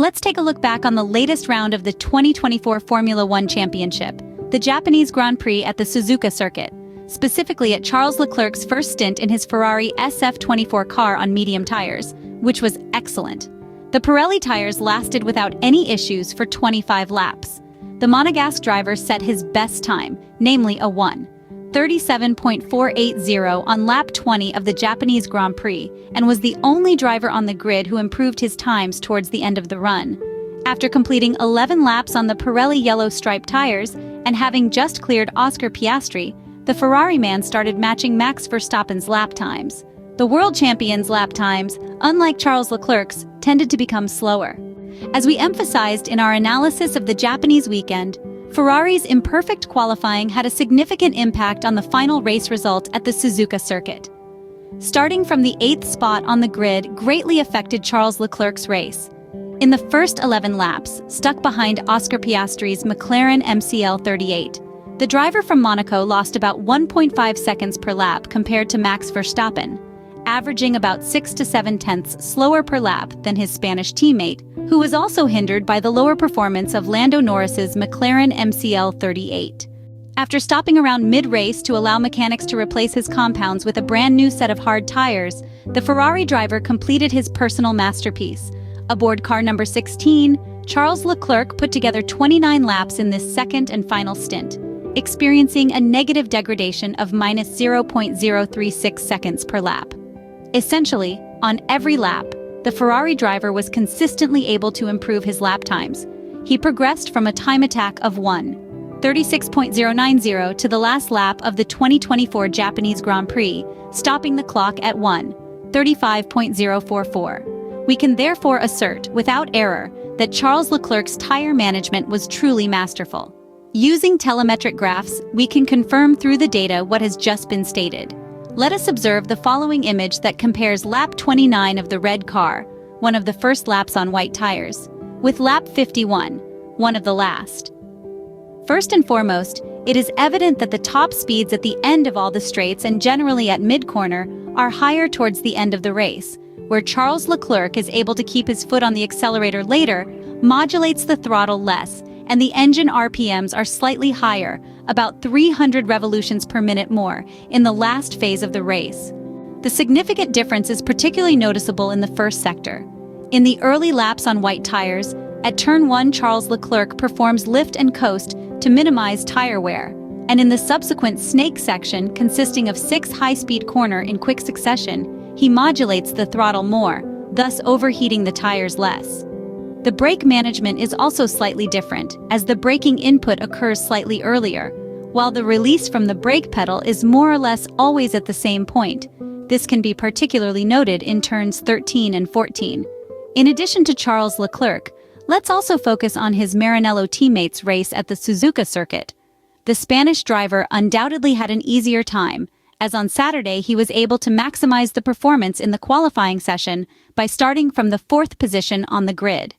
Let's take a look back on the latest round of the 2024 Formula One Championship, the Japanese Grand Prix at the Suzuka circuit, specifically at Charles Leclerc's first stint in his Ferrari SF-24 car on medium tires, which was excellent. The Pirelli tires lasted without any issues for 25 laps. The Monegasque driver set his best time, namely a 1:37.480 on lap 20 of the Japanese Grand Prix, and was the only driver on the grid who improved his times towards the end of the run. After completing 11 laps on the Pirelli yellow striped tires and having just cleared Oscar Piastri, the Ferrari man started matching Max Verstappen's lap times. The world champion's lap times, unlike Charles Leclerc's, tended to become slower. As we emphasized in our analysis of the Japanese weekend, Ferrari's imperfect qualifying had a significant impact on the final race result at the Suzuka circuit. Starting from the 8th spot on the grid greatly affected Charles Leclerc's race. In the first 11 laps, stuck behind Oscar Piastri's McLaren MCL38, the driver from Monaco lost about 1.5 seconds per lap compared to Max Verstappen, averaging about 6 to 7 tenths slower per lap than his Spanish teammate, who was also hindered by the lower performance of Lando Norris's McLaren MCL38. After stopping around mid-race to allow mechanics to replace his compounds with a brand new set of hard tires, the Ferrari driver completed his personal masterpiece. Aboard car number 16, Charles Leclerc put together 29 laps in this second and final stint, experiencing a negative degradation of minus 0.036 seconds per lap. Essentially, on every lap, the Ferrari driver was consistently able to improve his lap times. He progressed from a time attack of 1:36.090 to the last lap of the 2024 Japanese Grand Prix, stopping the clock at 1:35.044. We can therefore assert, without error, that Charles Leclerc's tire management was truly masterful. Using telemetric graphs, we can confirm through the data what has just been stated. Let us observe the following image that compares lap 29 of the red car, one of the first laps on white tires, with lap 51, one of the last. First and foremost, it is evident that the top speeds at the end of all the straights and generally at mid-corner are higher towards the end of the race, where Charles Leclerc is able to keep his foot on the accelerator later, modulates the throttle less, and the engine RPMs are slightly higher, about 300 revolutions per minute more, in the last phase of the race. The significant difference is particularly noticeable in the first sector. In the early laps on white tires, at turn 1 Charles Leclerc performs lift and coast to minimize tire wear, and in the subsequent snake section, consisting of 6 high-speed corners in quick succession, he modulates the throttle more, thus overheating the tires less. The brake management is also slightly different, as the braking input occurs slightly earlier, while the release from the brake pedal is more or less always at the same point. This can be particularly noted in turns 13 and 14. In addition to Charles Leclerc, let's also focus on his Maranello teammates' race at the Suzuka circuit. The Spanish driver undoubtedly had an easier time, as on Saturday he was able to maximize the performance in the qualifying session by starting from the 4th position on the grid.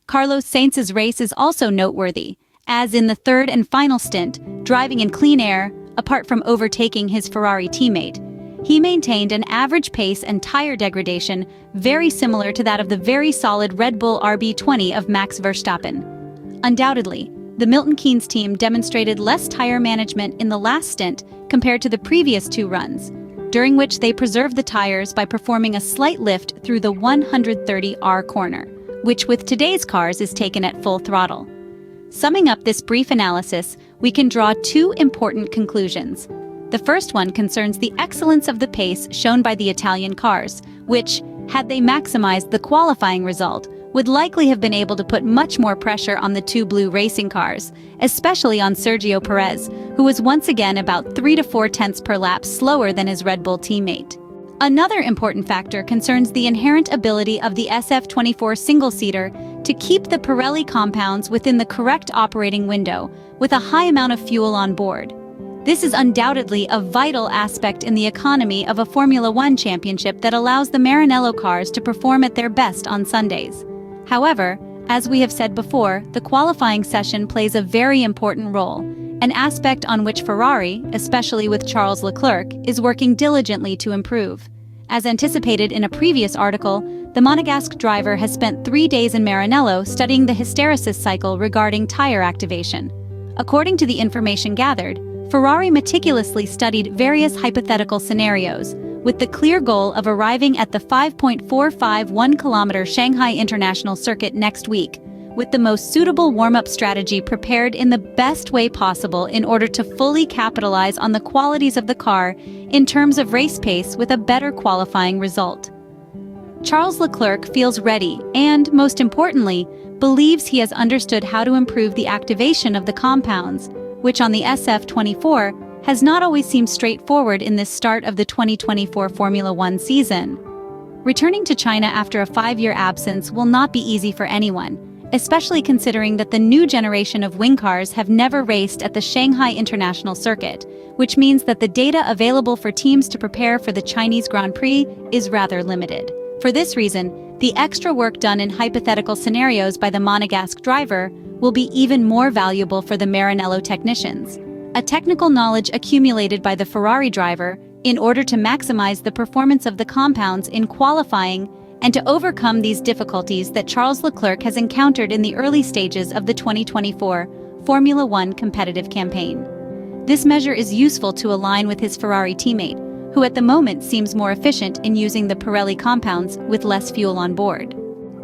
Carlos Sainz's race is also noteworthy, as in the third and final stint, driving in clean air, apart from overtaking his Ferrari teammate, he maintained an average pace and tire degradation very similar to that of the very solid Red Bull RB20 of Max Verstappen. Undoubtedly, the Milton Keynes team demonstrated less tire management in the last stint compared to the previous 2 runs, during which they preserved the tires by performing a slight lift through the 130R corner, which with today's cars is taken at full throttle. Summing up this brief analysis, we can draw 2 important conclusions. The first one concerns the excellence of the pace shown by the Italian cars, which, had they maximized the qualifying result, would likely have been able to put much more pressure on the 2 blue racing cars, especially on Sergio Perez, who was once again about 3 to 4 tenths per lap slower than his Red Bull teammate. Another important factor concerns the inherent ability of the SF24 single-seater to keep the Pirelli compounds within the correct operating window, with a high amount of fuel on board. This is undoubtedly a vital aspect in the economy of a Formula One championship that allows the Maranello cars to perform at their best on Sundays. However, as we have said before, the qualifying session plays a very important role, an aspect on which Ferrari, especially with Charles Leclerc, is working diligently to improve. As anticipated in a previous article, the Monegasque driver has spent 3 days in Maranello studying the hysteresis cycle regarding tire activation. According to the information gathered, Ferrari meticulously studied various hypothetical scenarios, with the clear goal of arriving at the 5.451-kilometer Shanghai International Circuit next week, with the most suitable warm-up strategy prepared in the best way possible in order to fully capitalize on the qualities of the car in terms of race pace with a better qualifying result. Charles Leclerc feels ready and, most importantly, believes he has understood how to improve the activation of the compounds, which on the SF-24 has not always seemed straightforward in this start of the 2024 Formula One season. Returning to China after a 5-year absence will not be easy for anyone, especially considering that the new generation of wing cars have never raced at the Shanghai International Circuit, which means that the data available for teams to prepare for the Chinese Grand Prix is rather limited. For this reason, the extra work done in hypothetical scenarios by the Monegasque driver will be even more valuable for the Maranello technicians. A technical knowledge accumulated by the Ferrari driver in order to maximize the performance of the compounds in qualifying and to overcome these difficulties that Charles Leclerc has encountered in the early stages of the 2024 Formula One competitive campaign. This measure is useful to align with his Ferrari teammate, who at the moment seems more efficient in using the Pirelli compounds with less fuel on board.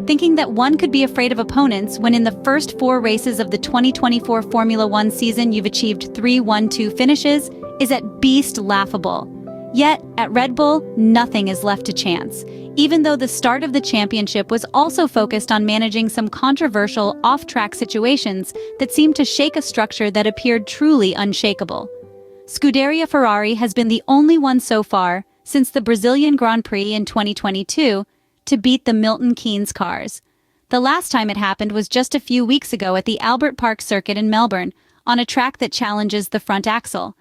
Thinking that one could be afraid of opponents when in the first 4 races of the 2024 Formula One season you've achieved 3-1-2 finishes is at best laughable. Yet, at Red Bull, nothing is left to chance, even though the start of the championship was also focused on managing some controversial off-track situations that seemed to shake a structure that appeared truly unshakable. Scuderia Ferrari has been the only one so far, since the Brazilian Grand Prix in 2022, to beat the Milton Keynes cars. The last time it happened was just a few weeks ago at the Albert Park Circuit in Melbourne, on a track that challenges the front axle.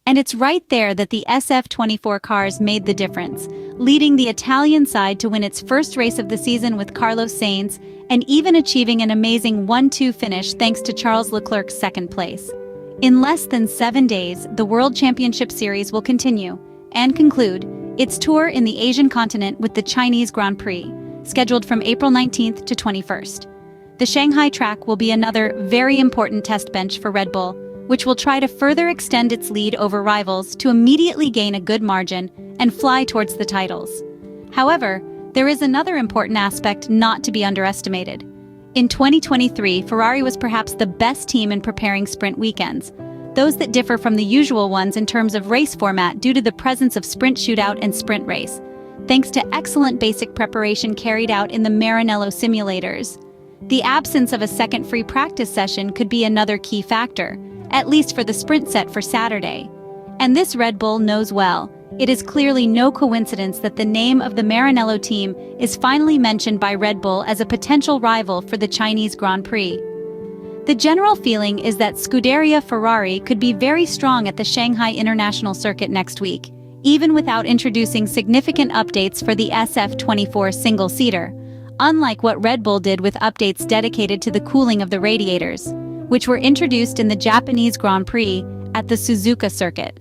And it's right there that the SF-24 cars made the difference, leading the Italian side to win its first race of the season with Carlos Sainz, and even achieving an amazing 1-2 finish thanks to Charles Leclerc's second place. In less than 7 days, the World Championship Series will continue and conclude its tour in the Asian continent with the Chinese Grand Prix, scheduled from April 19th to 21st. The Shanghai track will be another very important test bench for Red Bull, which will try to further extend its lead over rivals to immediately gain a good margin and fly towards the titles. However, there is another important aspect not to be underestimated. In 2023, Ferrari was perhaps the best team in preparing sprint weekends, those that differ from the usual ones in terms of race format due to the presence of sprint shootout and sprint race, thanks to excellent basic preparation carried out in the Maranello simulators. The absence of a second free practice session could be another key factor, at least for the sprint set for Saturday. And this Red Bull knows well. It is clearly no coincidence that the name of the Maranello team is finally mentioned by Red Bull as a potential rival for the Chinese Grand Prix. The general feeling is that Scuderia Ferrari could be very strong at the Shanghai International Circuit next week, even without introducing significant updates for the SF-24 single-seater, unlike what Red Bull did with updates dedicated to the cooling of the radiators, which were introduced in the Japanese Grand Prix at the Suzuka circuit.